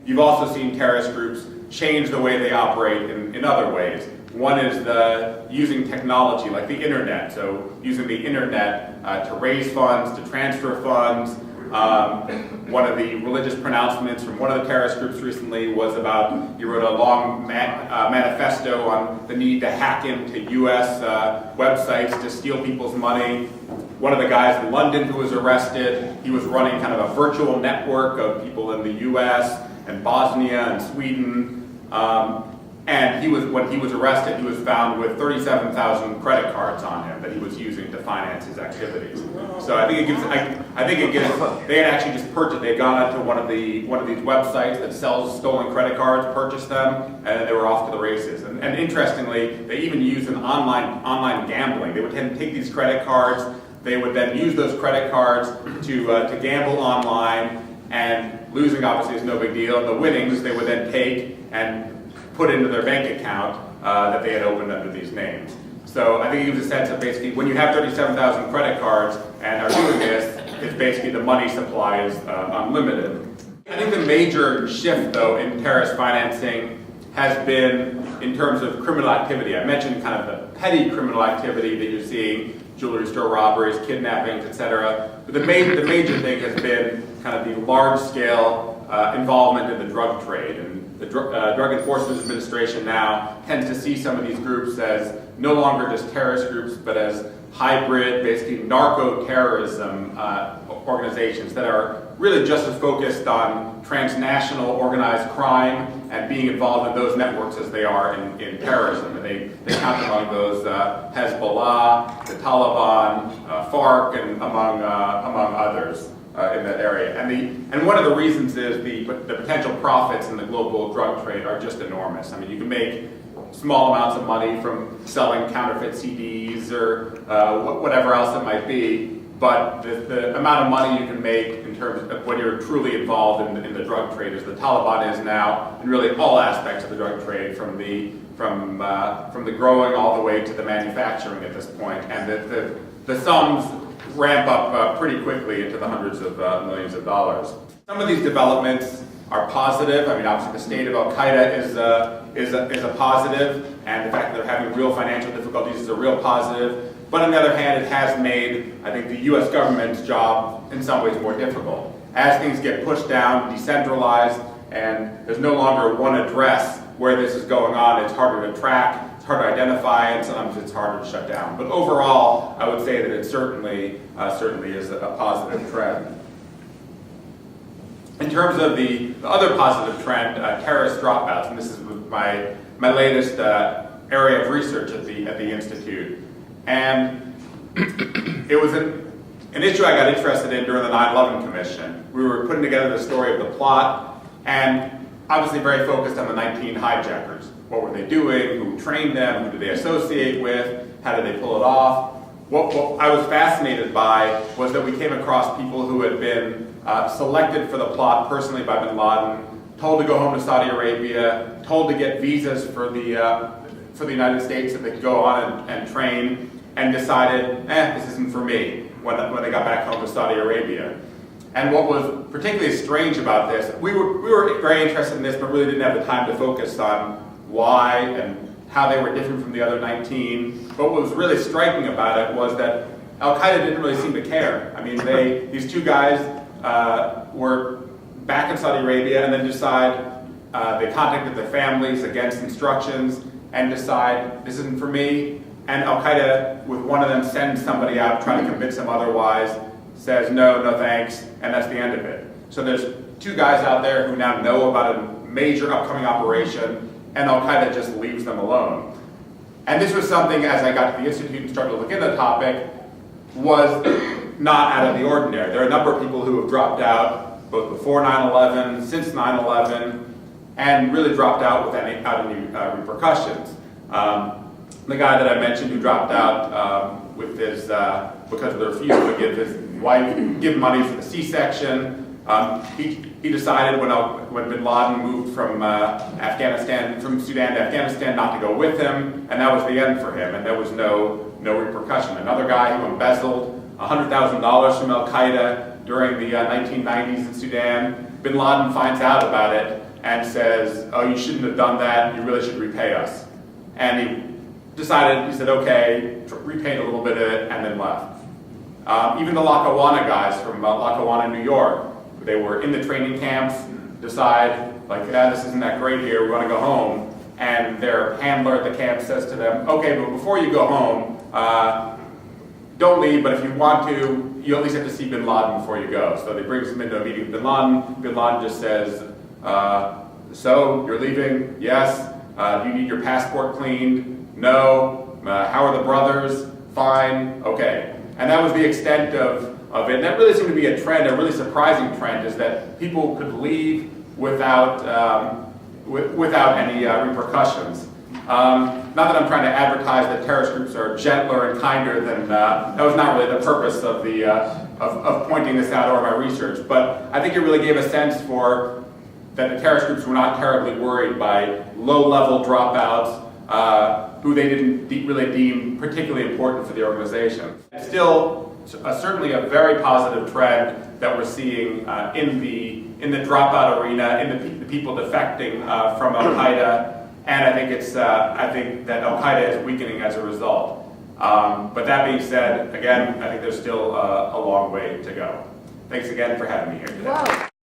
You've also seen terrorist groups change the way they operate in other ways. One is using technology like the internet, so using the internet to raise funds, to transfer funds. One of the religious pronouncements from one of the terrorist groups recently was about, he wrote a long manifesto on the need to hack into US websites to steal people's money. One of the guys in London who was arrested, he was running kind of a virtual network of people in the US and Bosnia and Sweden. And when he was arrested, he was found with 37,000 credit cards on him that he was using to finance his activities. So I think it gives. They had actually just purchased. They had gone onto one of these websites that sells stolen credit cards, purchased them, and they were off to the races. And interestingly, they even used an online gambling. They would tend to take these credit cards. They would then use those credit cards to gamble online, and losing obviously is no big deal. And the winnings they would then take and put into their bank account that they had opened under these names. So I think it gives a sense of basically when you have 37,000 credit cards and are doing this, it's basically the money supply is unlimited. I think the major shift though in terrorist financing has been in terms of criminal activity. I mentioned kind of the petty criminal activity that you're seeing, jewelry store robberies, kidnappings, etc. But the major thing has been kind of the large-scale involvement in the drug trade. And the Drug Enforcement Administration now tends to see some of these groups as no longer just terrorist groups, but as hybrid, basically narco-terrorism organizations that are really just as focused on transnational organized crime and being involved in those networks as they are in terrorism. And they count among those Hezbollah, the Taliban, FARC, and among others in that area. And one of the reasons is the potential profits in the global drug trade are just enormous. I mean, you can make small amounts of money from selling counterfeit CDs or whatever else it might be, but the amount of money you can make in terms of when you're truly involved in the drug trade, as the Taliban is now, in really all aspects of the drug trade, from the growing all the way to the manufacturing at this point, and the sums ramp up pretty quickly into the hundreds of millions of dollars. Some of these developments are positive. I mean, obviously the state of Al-Qaeda is a positive, and the fact that they're having real financial difficulties is a real positive. But on the other hand, it has made, I think, the U.S. government's job in some ways more difficult. As things get pushed down, decentralized, and there's no longer one address where this is going on, it's harder to track, it's harder to identify, and sometimes it's harder to shut down. But overall, I would say that it certainly is a positive trend. In terms of the other positive trend, terrorist dropouts, and this is my latest area of research at the Institute. And it was an issue I got interested in during the 9/11 Commission. We were putting together the story of the plot, and obviously very focused on the 19 hijackers. What were they doing? Who trained them? Who did they associate with? How did they pull it off? What I was fascinated by was that we came across people who had been selected for the plot personally by bin Laden, told to go home to Saudi Arabia, told to get visas for the United States so they could go on and train, and decided, this isn't for me when they got back home to Saudi Arabia. And what was particularly strange about this, we were very interested in this, but really didn't have the time to focus on why and how they were different from the other 19. But what was really striking about it was that Al-Qaeda didn't really seem to care. I mean, these two guys were back in Saudi Arabia and then they contacted their families against instructions and decide, this isn't for me. And Al-Qaeda, with one of them, sends somebody out trying to convince them otherwise, says no thanks, and that's the end of it. So there's two guys out there who now know about a major upcoming operation, and Al-Qaeda just leaves them alone. And this was something, as I got to the Institute and started to look into the topic, was not out of the ordinary. There are a number of people who have dropped out, both before 9/11, since 9/11, and really dropped out without any repercussions. The guy that I mentioned who dropped out with his because of the refusal to give his wife money for the C-section, he decided when bin Laden moved from Sudan to Afghanistan, not to go with him, and that was the end for him, and there was no repercussion. Another guy who embezzled $100,000 from Al-Qaeda during the 1990s in Sudan, bin Laden finds out about it, and says, oh, you shouldn't have done that, you really should repay us. And he decided, he said, okay, repaid a little bit of it, and then left. Even the Lackawanna guys from Lackawanna, New York, they were in the training camps, decide, like, this isn't that great here, we want to go home. And their handler at the camp says to them, okay, but before you go home, don't leave, but if you want to, you at least have to see bin Laden before you go. So they bring him into a meeting with bin Laden. Bin Laden just says, so, you're leaving? Yes. Do you need your passport cleaned? No. How are the brothers? Fine. Okay. And that was the extent of it. And that really seemed to be a trend, a really surprising trend, is that people could leave without any repercussions. Not that I'm trying to advertise that terrorist groups are gentler and kinder than, that was not really the purpose of of pointing this out or my research, but I think it really gave a sense for that the terrorist groups were not terribly worried by low-level dropouts who they didn't really deem particularly important for the organization. It's still certainly a very positive trend that we're seeing in the dropout arena, in the people defecting from Al-Qaeda, and I think that Al-Qaeda is weakening as a result. But that being said, again, I think there's still a long way to go. Thanks again for having me here today. Whoa.